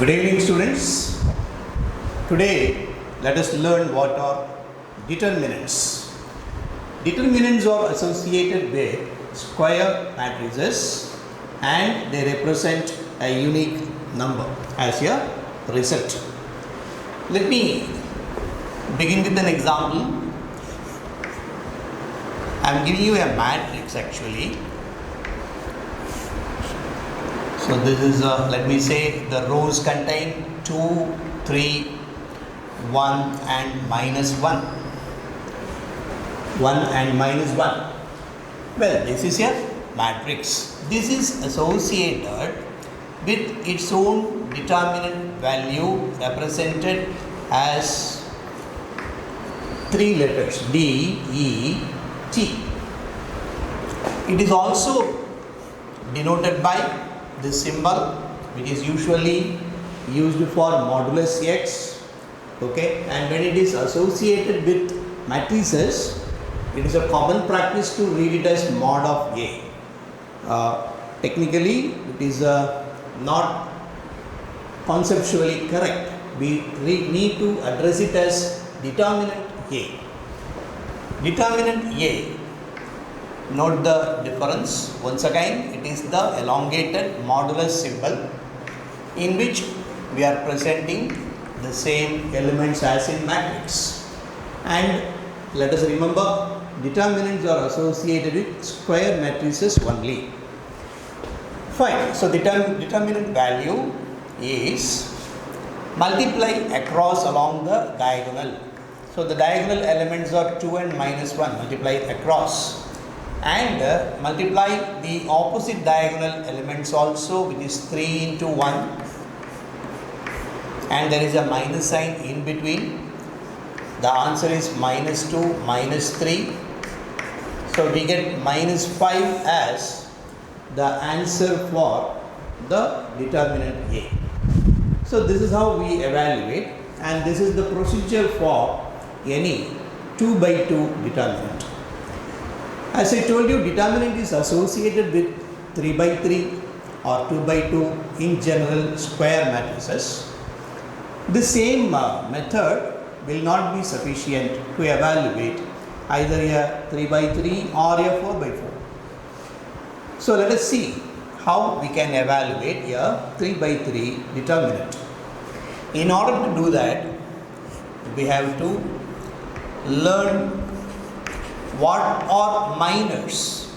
Good evening, students. Today, let us learn what are determinants. Determinants are associated with square matrices and they represent a unique number as a result. Let me begin with an example. I am giving you a matrix actually. So this is let me say the rows contain 2, 3, 1 and minus 1. 1 and minus 1. Well, this is a matrix. This is associated with its own determinant value represented as 3 letters D, E, T. It is also denoted by this symbol, which is usually used for modulus x, okay, and when it is associated with matrices, it is a common practice to read it as mod of A. Technically, it is not conceptually correct. We need to address it as determinant A. Determinant A. Note the difference. Once again, it is the elongated modulus symbol in which we are presenting the same elements as in matrix. And let us remember, determinants are associated with square matrices only. Fine. So, determinant value is multiply across along the diagonal. So, the diagonal elements are 2 and minus 1 multiplied across. And multiply the opposite diagonal elements also, which is 3 into 1, and there is a minus sign in between. The answer is minus 2, minus 3. So we get minus 5 as the answer for the determinant A. So this is how we evaluate, and this is the procedure for any 2 by 2 determinant. As I told you, determinant is associated with 3 by 3 or 2 by 2 in general square matrices. The same method will not be sufficient to evaluate either a 3 by 3 or a 4 by 4. So let us see how we can evaluate a 3 by 3 determinant. In order to do that, we have to learn what are minors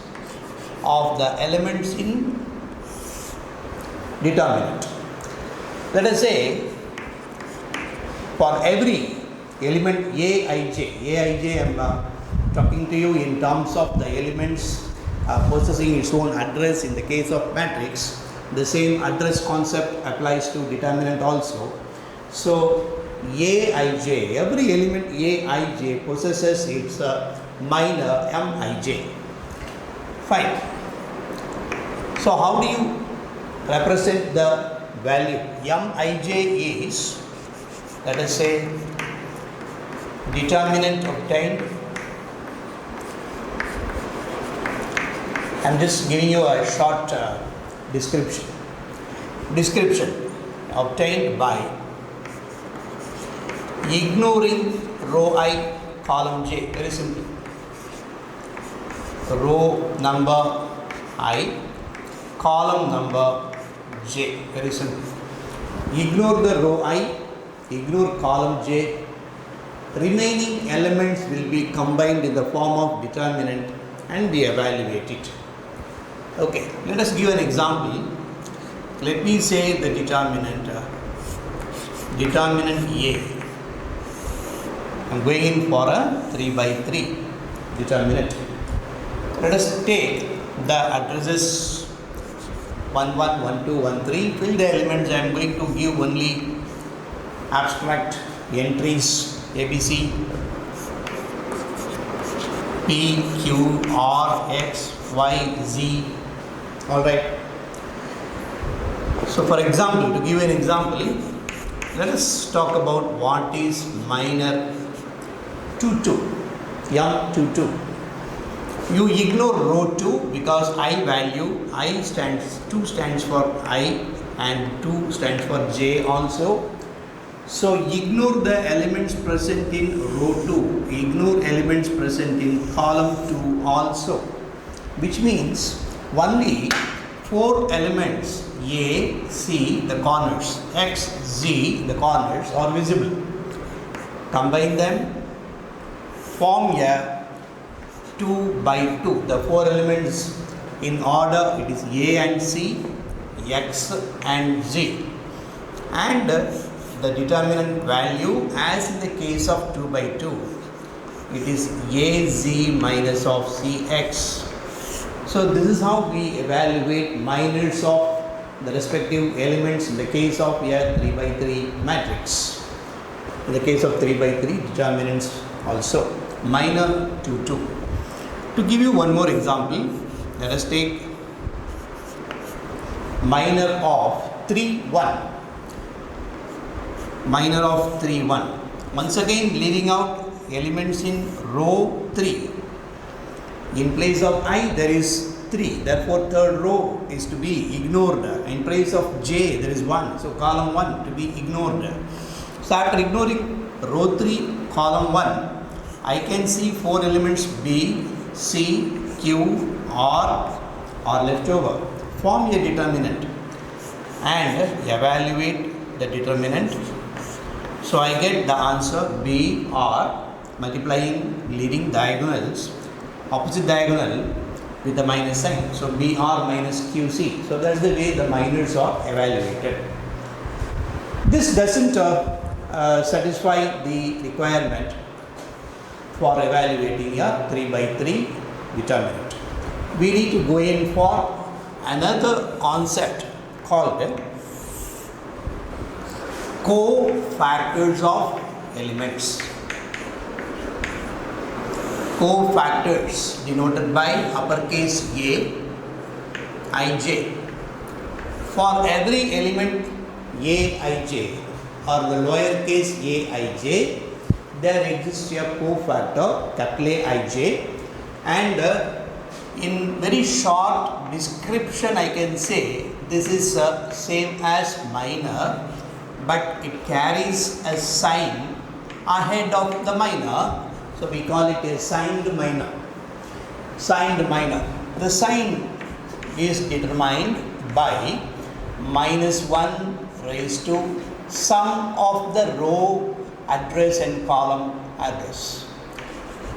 of the elements in determinant. Let us say for every element Aij, I am talking to you in terms of the elements possessing its own address. In the case of matrix, the same address concept applies to determinant also. So Aij, every element Aij possesses its minor Mij. Fine. So how do you represent the value? Mij is, let us say, determinant obtained. I am just giving you a short description. Description obtained by ignoring row I, column j. Very simple. Row number I, column number j. Very simple. Ignore the row I, ignore column j. Remaining elements will be combined in the form of determinant and we evaluate it. Okay, let us give an example. Let me say the determinant A. I am going in for a 3 by 3 determinant. Let us take the addresses 1, 1, 1, 2, 1, 3. Fill the elements. I am going to give only abstract entries ABC, P, Q, R, X, Y, Z. Alright. So for example, to give an example, let us talk about what is minor 2, 2, M22. You ignore row 2 because I value, 2 stands for I, and 2 stands for J also. So ignore the elements present in row 2, ignore elements present in column 2 also, which means only 4 elements A, C, the corners, X, Z, the corners are visible. Combine them, form a 2 by 2. The 4 elements in order, it is A and C, X and Z. And the determinant value, as in the case of 2 by 2, it is AZ minus of CX. So this is how we evaluate minors of the respective elements in the case of a 3 by 3 matrix. In the case of 3 by 3, determinants also minor 2, 2. To give you one more example, let us take minor of 3, 1. Minor of 3, 1. Once again, leaving out elements in row 3. In place of I, there is 3. Therefore, third row is to be ignored. In place of J, there is 1. So, column 1 to be ignored. So, after ignoring row 3, column 1, I can see 4 elements B, C, Q, R are left over. Form a determinant and evaluate the determinant. So, I get the answer B, R, multiplying leading diagonals, opposite diagonal with the minus sign. So, B, R minus QC. So, that is the way the minors are evaluated. This doesn't satisfy the requirement for evaluating a 3 by 3 determinant. We need to go in for another concept called cofactors of elements. Cofactors denoted by uppercase A, Ij. For every element Aij or the lowercase aij, there exists a cofactor capital Aij, and in very short description I can say this is same as minor, but it carries a sign ahead of the minor. So, we call it a signed minor. Signed minor. The sign is determined by minus 1 raised to sum of the row address and column address.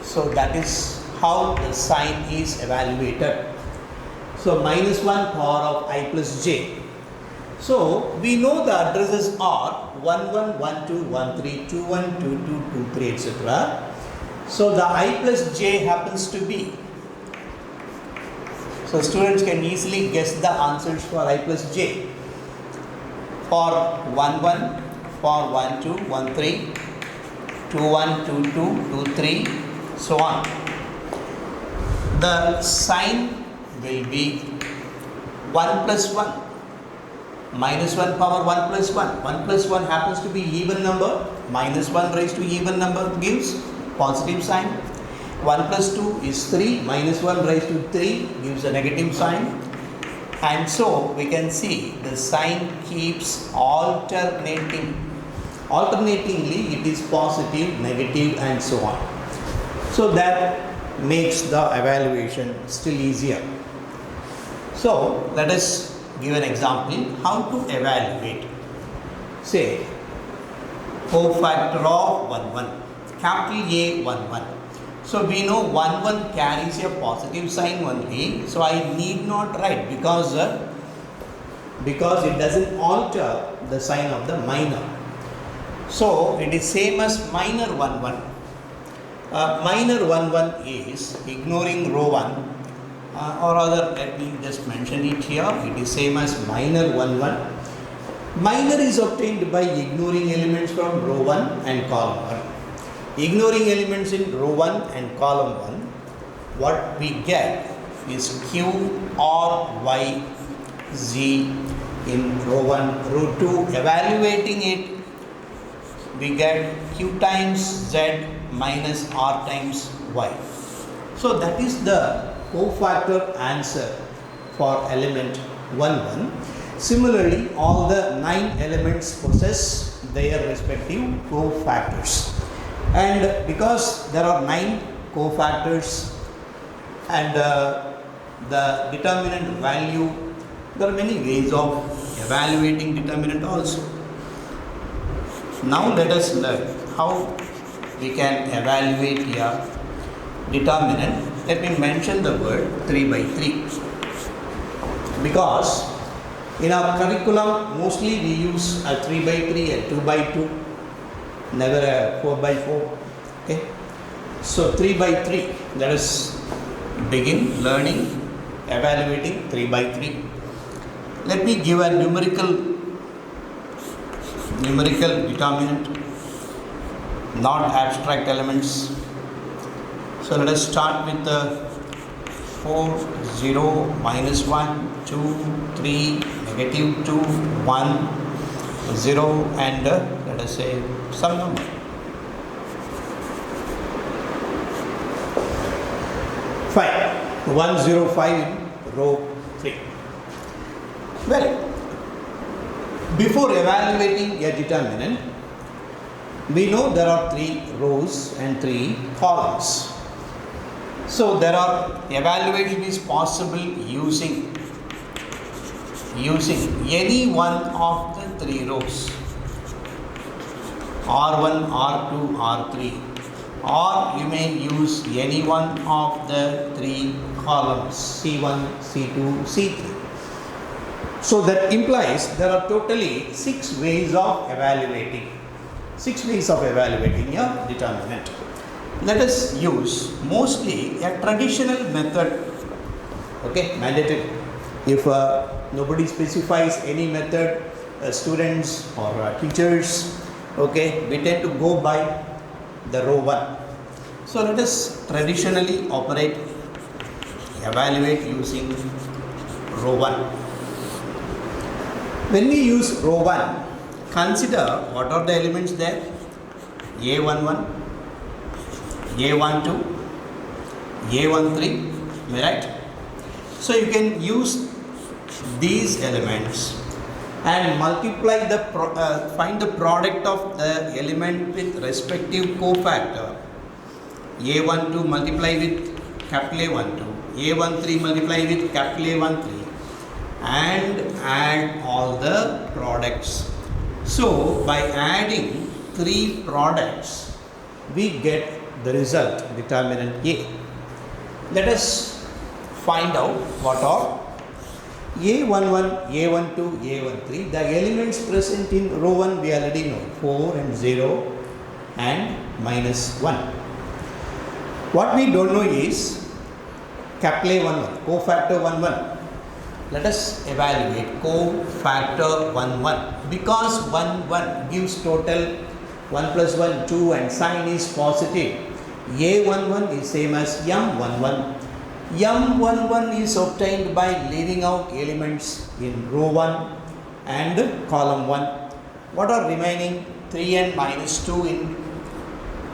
So, that is how the sign is evaluated. So, minus 1 power of I plus j. So, we know the addresses are 1, 1, 1, 2, 1, 3, 2, 1, 2, 2, 2, 3, etc. So, the I plus j happens to be. So, students can easily guess the answers for I plus j. For 1, 1, for 1, 2, 1, 3, 2, 1, 2, 2, 2, 3, so on. The sign will be 1 plus 1. Minus 1 power 1 plus 1. 1 plus 1 happens to be even number. Minus 1 raised to even number gives positive sign. 1 plus 2 is 3. Minus 1 raised to 3 gives a negative sign. And so we can see the sign keeps alternating. Alternatingly, it is positive, negative, and so on. So that makes the evaluation still easier. So let us give an example how to evaluate. Say cofactor of 1, 1, capital A 1, 1. So we know 1, 1 carries a positive sign only. So I need not write because it doesn't alter the sign of the minor. So it is same as minor 1, 1. Minor 1, 1 is ignoring row 1. Or rather, let me just mention it here. It is same as minor 1, 1. Minor is obtained by ignoring elements from row 1 and column 1. Ignoring elements in row 1 and column 1, what we get is Q, R, Y, Z in row 1, row 2. Evaluating it, we get Q times Z minus R times Y. So that is the cofactor answer for element 1, 1. Similarly, all the 9 elements possess their respective cofactors. And because there are 9 cofactors and the determinant value, there are many ways of evaluating determinant also. Now let us learn how we can evaluate a determinant. Let me mention the word 3 by 3 because in our curriculum mostly we use a 3 by 3 and 2 by 2, never a 4 by 4. Okay, so 3 by 3, let us begin learning evaluating 3 by 3. Let me give a numerical determinant, not abstract elements. So let us start with the 4, 0, minus 1, 2, 3, negative 2, 1, 0 and let us say some number. Fine. 105 in row 3. Well, before evaluating a determinant, we know there are 3 rows and 3 columns. So there are evaluation is possible using any one of the 3 rows, R1, R2, R3, or you may use any one of the 3 columns, C1, C2, C3. So that implies there are totally 6 ways of evaluating. 6 ways of evaluating a determinant. Let us use mostly a traditional method. Okay, mandatory. If nobody specifies any method, students or teachers, okay, we tend to go by the row 1. So let us traditionally evaluate using row 1. When we use row 1, consider what are the elements there? A11, A12, A13, am I right? So you can use these elements and multiply find the product of the element with respective cofactor. A12 multiply with capital A12, A13 multiply with capital A13 and add all the products. So by adding 3 products, we get the result determinant A. Let us find out what are A11, A12, A13. The elements present in row 1 we already know, 4 and 0 and minus 1. What we don't know is capital A11, cofactor 11. Let us evaluate cofactor 11 because 1 gives total 1 plus 1 2 and sign is positive. A11 is same as M11. M11 is obtained by leaving out elements in row 1 and column 1. What are remaining? 3 and minus 2 in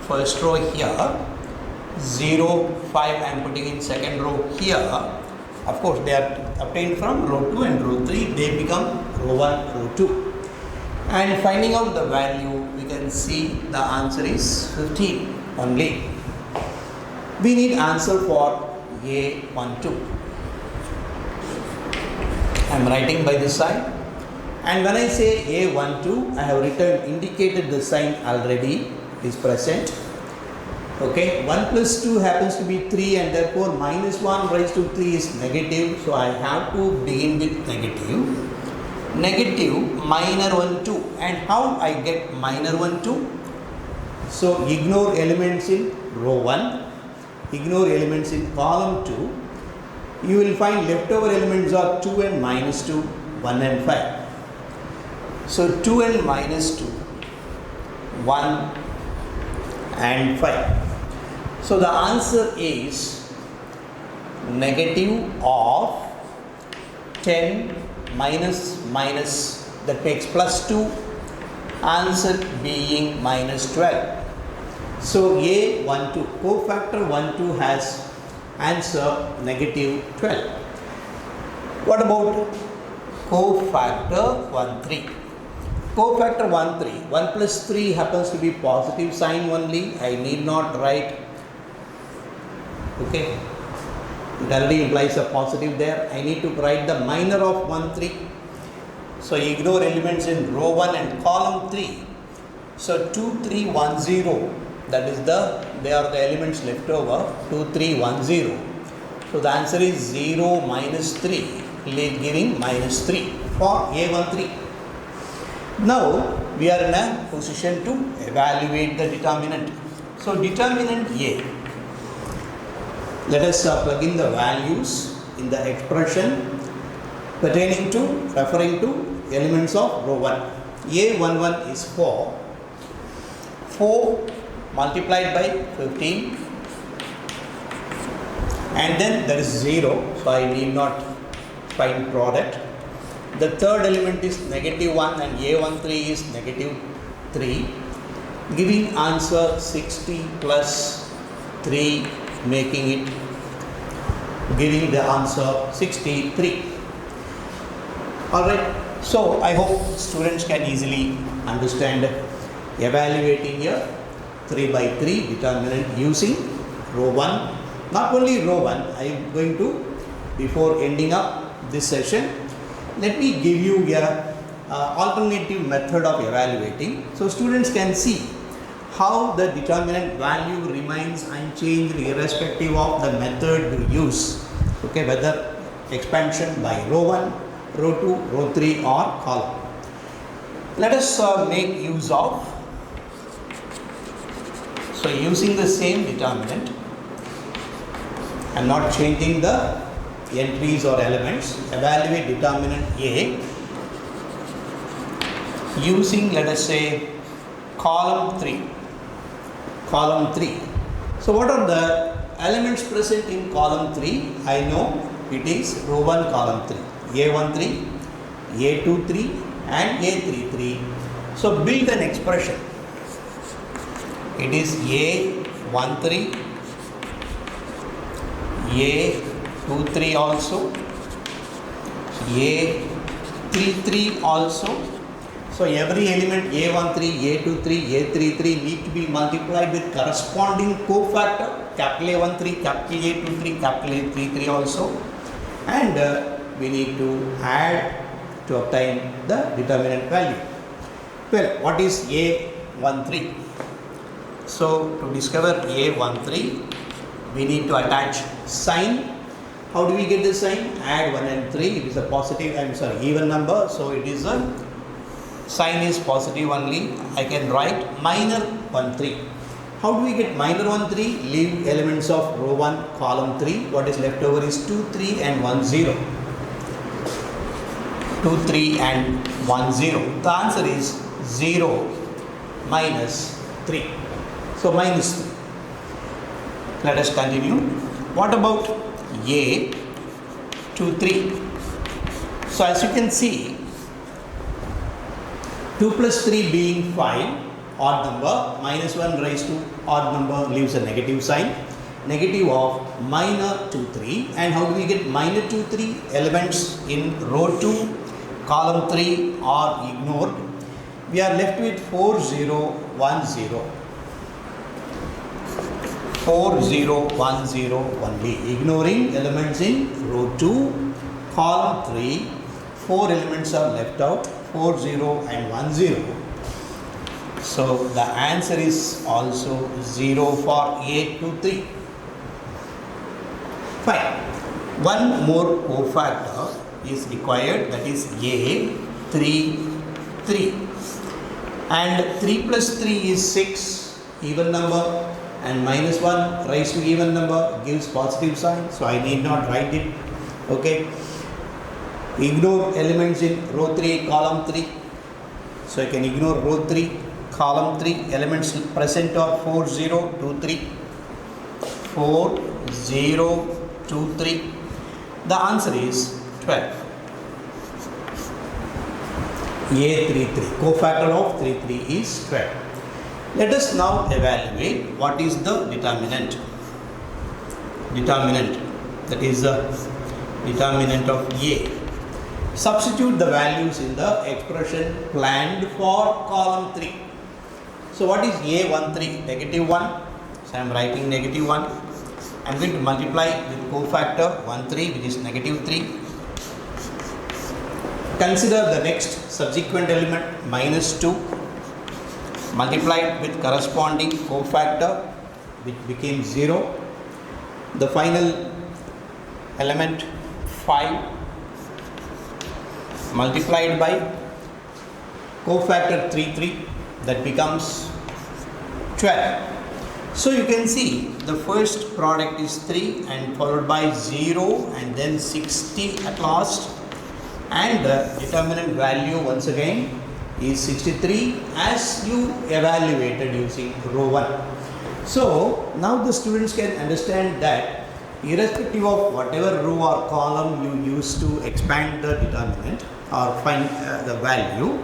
first row here. 0, 5 I am putting in second row here. Of course, they are obtained from row 2 and row 3. They become row 1, row 2. And finding out the value, we can see the answer is 15 only. We need answer for A12. I am writing by this side. And when I say A12, I have indicated the sign already is present. Okay, 1 plus 2 happens to be 3 and therefore minus 1 raised to 3 is negative. So I have to begin with negative. Negative minor 1, 2. And how I get minor 1, 2? So ignore elements in row 1. Ignore elements in column 2. You will find leftover elements are 2 and minus 2, 1 and 5. So 2 and minus 2, 1 and 5. So the answer is negative of 10 minus that makes plus 2, answer being minus 12. So A12, cofactor 12 has answer negative 12. What about cofactor 1 3. Cofactor 1 3. 1 plus 3 happens to be positive sign only. I need not write. Okay. It already implies a positive there. I need to write the minor of 1 3. So ignore elements in row 1 and column 3. So 2 3 1 0. That is they are the elements left over. 2 3 1 0. So the answer is 0 minus 3, giving minus 3 for A13. Now we are in a position to evaluate the determinant. So determinant A. Let us plug in the values in the expression referring to elements of row 1. A11 is 4. 4 multiplied by 15. And then there is 0, so I need not find product. The third element is negative 1 and A13 is negative 3, giving answer 60 plus 3, giving the answer 63. Alright, so I hope students can easily understand evaluating a 3 by 3 determinant using row 1. Not only row 1, I am going to, before ending up this session, let me give you a alternative method of evaluating, so students can see how the determinant value remains unchanged irrespective of the method to use. Okay, whether expansion by row 1, row 2, row 3 or column. Let us make use of, so using the same determinant, I am not changing the entries or elements. Evaluate determinant A using, let us say, column 3. Column 3. So what are the elements present in column 3? I know it is row 1 column 3. A13, A23 and A33. So build an expression. It is A13, A23 also, A33 also. So every element A13, A23, A33 need to be multiplied with corresponding cofactor, capital A13, capital A23, capital A33 also. And we need to add to obtain the determinant value. Well, what is A13? So to discover A13, we need to attach sign. How do we get the sign? Add 1 and 3. It is a positive, even number. So it is a sign is positive only. I can write minor 1 3. How do we get minor 1 3? Leave elements of row 1 column 3. What is left over is 2 3 and 1 0. 2 3 and 1 0. The answer is 0 minus 3. So minus 3. Let us continue. What about A23? So as you can see, 2 plus 3 being 5, odd number, minus 1 raised to odd number leaves a negative sign. Negative of minor 2 3. And how do we get minor 2 3? Elements in row 2, column 3 are ignored. We are left with 4 0 1 0. 4 0 1 0 only, ignoring elements in row 2, column 3. 4 elements are left out, 4 0 and 1 0. So the answer is also 0 for A23. Fine. One more cofactor is required, that is A33. And 3 plus 3 is 6, even number, and minus 1 raised to even number gives positive sign, so I need not write it. Okay. Ignore elements in row 3, column 3. So I can ignore row 3, column 3. Elements present are 4 0 2 3. 4 0 2 3. The answer is 12. A33. Cofactor of 3 3 is 12. Let us now evaluate what is the determinant. Determinant, that is the determinant of A. Substitute the values in the expression planned for column 3. So what is A13? Negative 1. So I am writing negative 1. I am going to multiply with cofactor 13, which is negative 3. Consider the next subsequent element minus 2 multiplied with corresponding cofactor, which became 0. The final element 5 multiplied by cofactor 3, that becomes 12. So you can see the first product is 3 and followed by 0 and then 60 at last, and the determinant value once again is 63 as you evaluated using row 1. So now the students can understand that irrespective of whatever row or column you use to expand the determinant or find the value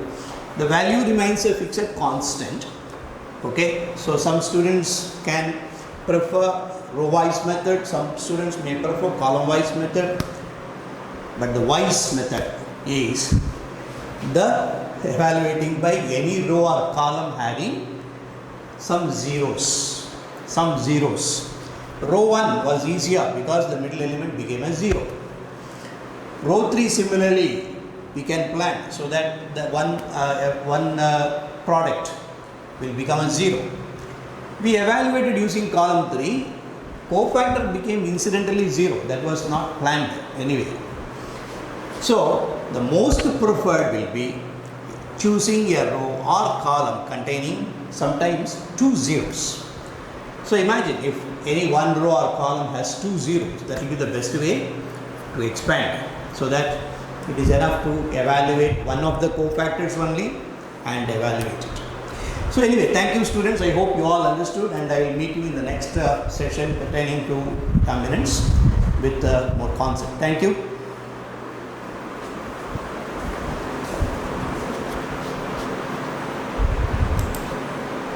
remains a fixed constant. Okay, so some students can prefer row wise method, some students may prefer column wise method, but the wise method is the evaluating by any row or column having some zeros. Row 1 was easier because the middle element became a 0. Row 3 similarly we can plan so that the one product will become a 0. We evaluated using column 3, cofactor became incidentally 0, that was not planned anyway. So the most preferred will be choosing a row or column containing sometimes 2 zeros. So imagine if any one row or column has 2 zeros, that will be the best way to expand, so that it is enough to evaluate one of the cofactors only and evaluate it. So anyway, thank you students. I hope you all understood, and I will meet you in the next session pertaining to determinants with more concept. Thank you.